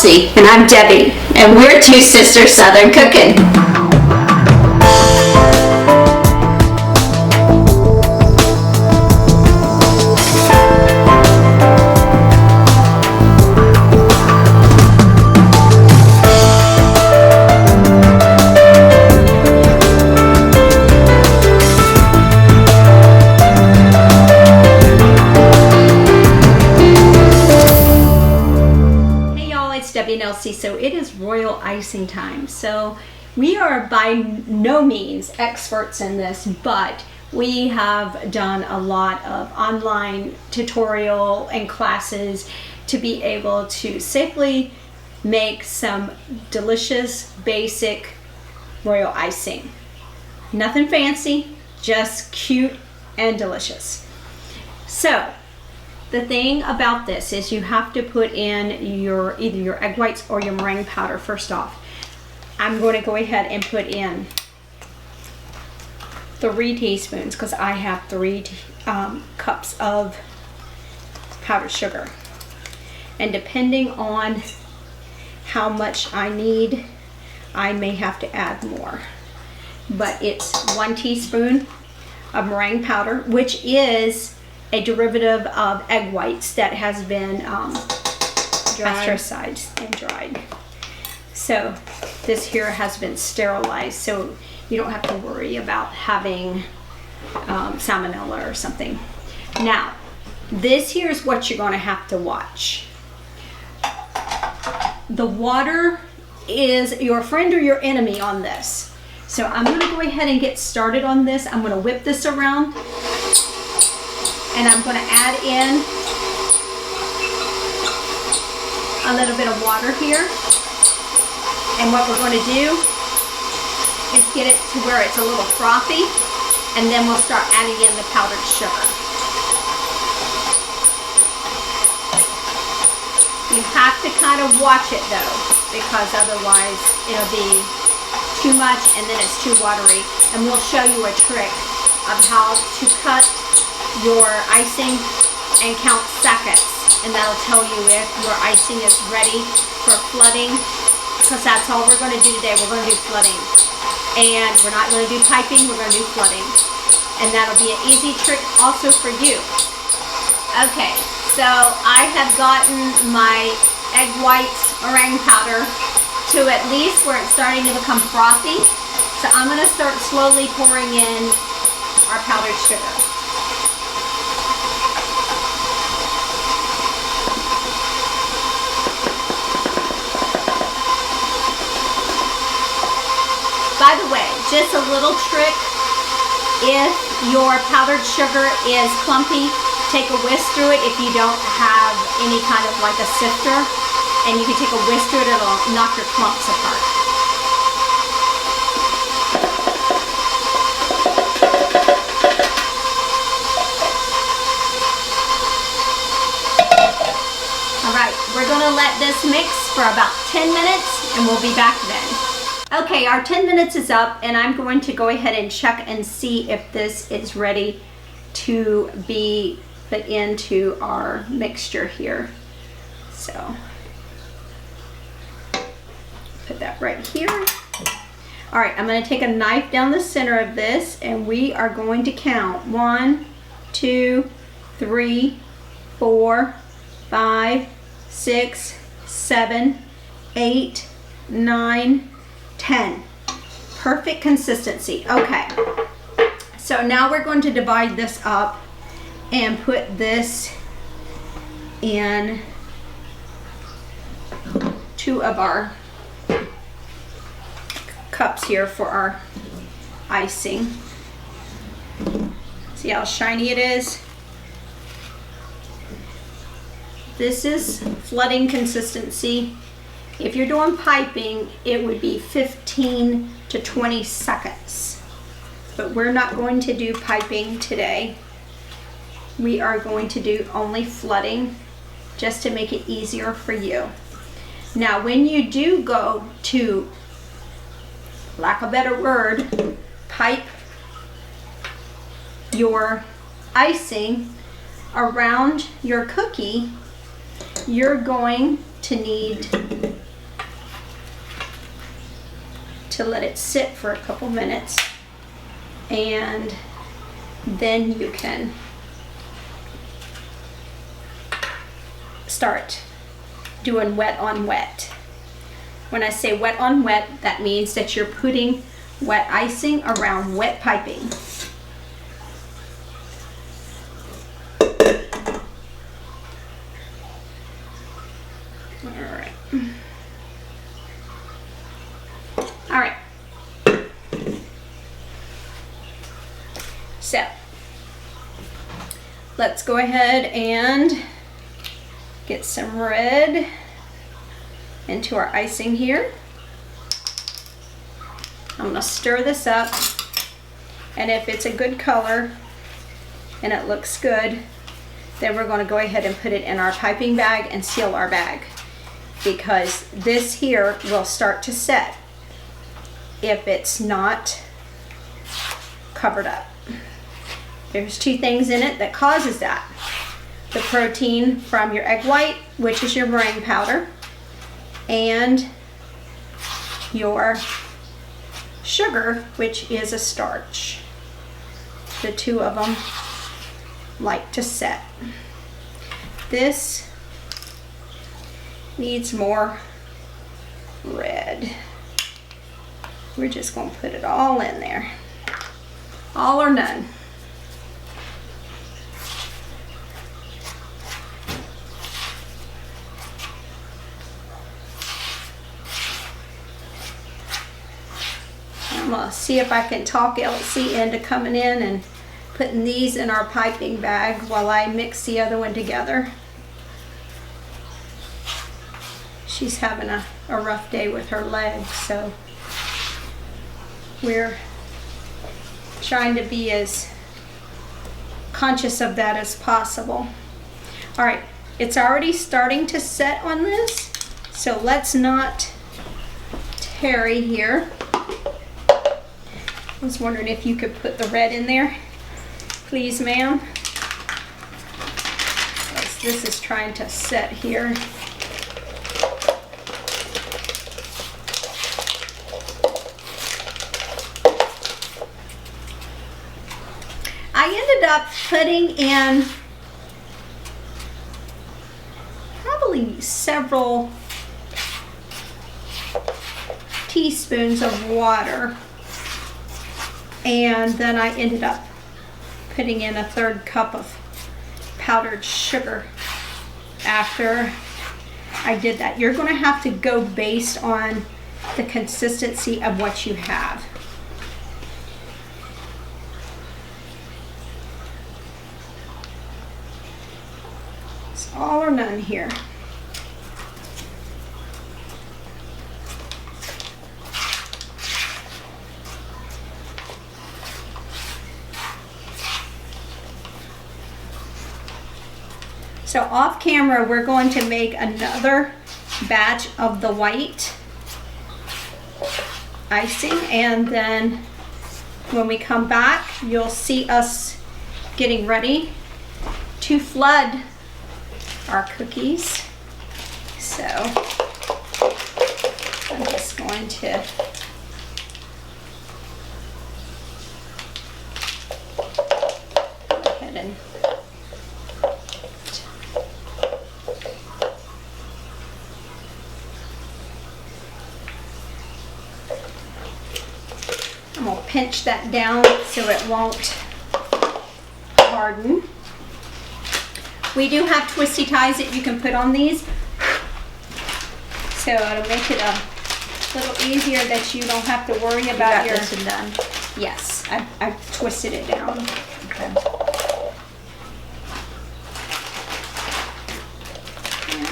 Glossy. And I'm Debbie, and we're two sisters Southern cooking. So it is royal icing time. So we are by no means experts in this, but we have done a lot of online tutorial and classes to be able to safely make some delicious basic royal icing. Nothing fancy, just cute and delicious. So the thing about this is you have to put in either your egg whites or your meringue powder first off. I'm going to go ahead and put in 3 teaspoons because I have 3 cups of powdered sugar. And depending on how much I need, I may have to add more. But it's 1 teaspoon of meringue powder, which is a derivative of egg whites that has been pasteurized and dried. So this here has been sterilized, so you don't have to worry about having salmonella or something. Now, this here is what you're going to have to watch. The water is your friend or your enemy on this. So I'm going to go ahead and get started on this. I'm going to whip this around. And I'm going to add in a little bit of water here. And what we're going to do is get it to where it's a little frothy. And then we'll start adding in the powdered sugar. You have to kind of watch it though, because otherwise it'll be too much and then it's too watery. And we'll show you a trick of how to cut your icing and count seconds, and that'll tell you if your icing is ready for flooding, because that's all we're going to do today. We're going to do flooding, and we're not going to do piping, we're going to do flooding, and that'll be an easy trick also for you. Okay, so I have gotten my egg whites meringue powder to at least where it's starting to become frothy, so I'm going to start slowly pouring in our powdered sugar. By the way, just a little trick, if your powdered sugar is clumpy, take a whisk through it if you don't have any kind of like a sifter, and you can take a whisk through it, it'll knock your clumps apart. Alright, we're going to let this mix for about 10 minutes and we'll be back then. Okay, our 10 minutes is up, and I'm going to go ahead and check and see if this is ready to be put into our mixture here. So, put that right here. All right, I'm going to take a knife down the center of this, and we are going to count 1, 2, 3, 4, 5, 6, 7, 8, 9, 10. Perfect consistency. Okay, so now we're going to divide this up and put this in 2 of our cups here for our icing. See how shiny it is? This is flooding consistency. If you're doing piping, it would be 15 to 20 seconds. But we're not going to do piping today. We are going to do only flooding, just to make it easier for you. Now, when you do go to, lack of a better word, pipe your icing around your cookie, you're going to need to let it sit for a couple minutes, and then you can start doing wet on wet. When I say wet on wet, that means that you're putting wet icing around wet piping. All right. So let's go ahead and get some red into our icing here. I'm going to stir this up, and if it's a good color and it looks good, then we're going to go ahead and put it in our piping bag and seal our bag, because this here will start to set if it's not covered up. There's two things in it that causes that. The protein from your egg white, which is your meringue powder, and your sugar, which is a starch. The two of them like to set. This needs more red. We're just going to put it all in there. All or none. I'm going to see if I can talk Elsie into coming in and putting these in our piping bag while I mix the other one together. She's having a rough day with her legs, so we're trying to be as conscious of that as possible. All right, it's already starting to set on this, so let's not tarry here. I was wondering if you could put the red in there, please, ma'am. This is trying to set here. I ended up putting in probably several teaspoons of water, and then I ended up putting in a 1/3 cup of powdered sugar after I did that. You're going to have to go based on the consistency of what you have. It's all or none here. So off camera, we're going to make another batch of the white icing, and then when we come back, you'll see us getting ready to flood our cookies. So I'm just going to go ahead and pinch that down so it won't harden. We do have twisty ties that you can put on these, so it'll make it a little easier that you don't have to worry about your... this and done? Yes, I've twisted it down. Okay.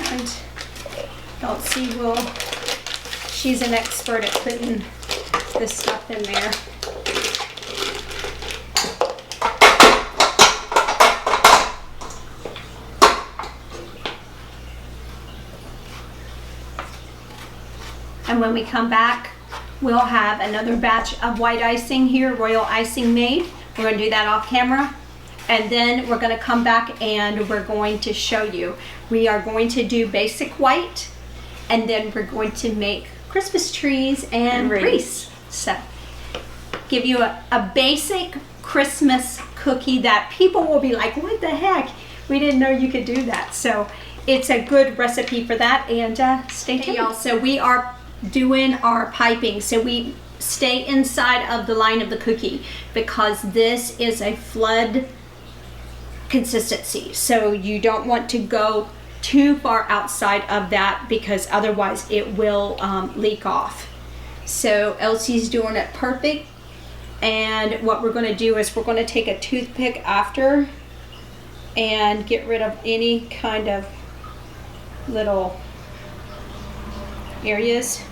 And Elsie she's an expert at putting this stuff in there. And when we come back, we'll have another batch of white icing here, royal icing made. We're going to do that off camera. And then we're going to come back and we're going to show you. We are going to do basic white, and then we're going to make Christmas trees and wreaths. So, give you a basic Christmas cookie that people will be like, what the heck? We didn't know you could do that. So it's a good recipe for that, and stay tuned. Y'all, so we are doing our piping. So we stay inside of the line of the cookie because this is a flood consistency. So you don't want to go too far outside of that because otherwise it will leak off. So Elsie's doing it perfect. And what we're going to do is we're going to take a toothpick after and get rid of any kind of little areas.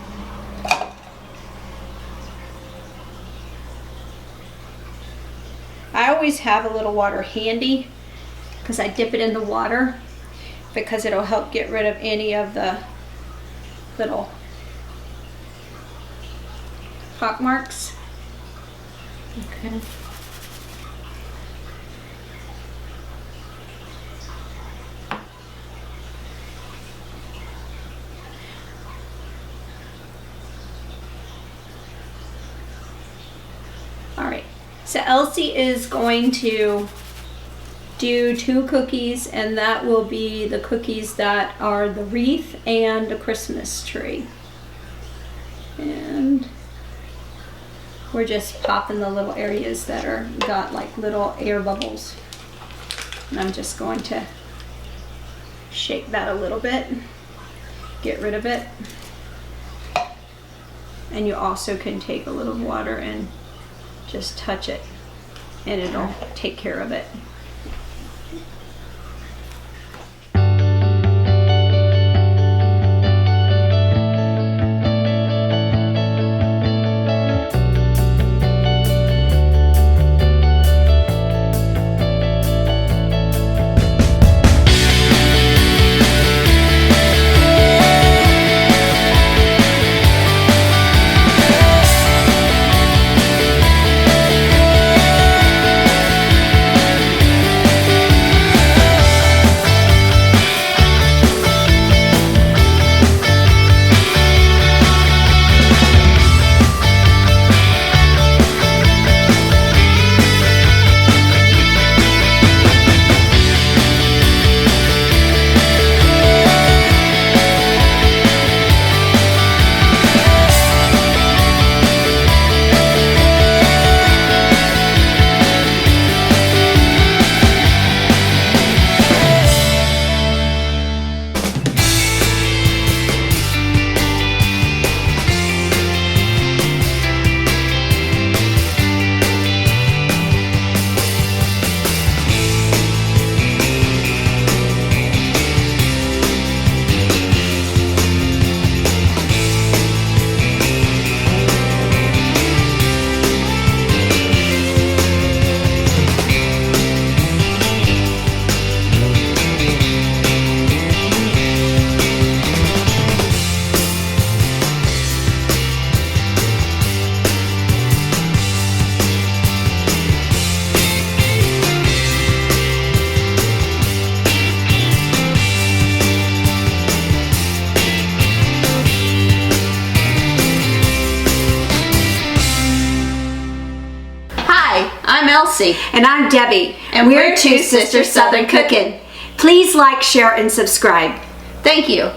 I always have a little water handy because I dip it in the water because it'll help get rid of any of the little pock marks. Okay. All right, so Elsie is going to do 2 cookies, and that will be the cookies that are the wreath and the Christmas tree. And we're just popping the little areas that are got like little air bubbles. And I'm just going to shake that a little bit, get rid of it. And you also can take a little water and just touch it, and it'll take care of it. I'm Elsie. And I'm Debbie. And we're Two Sisters Southern Cooking. Please like, share, and subscribe. Thank you.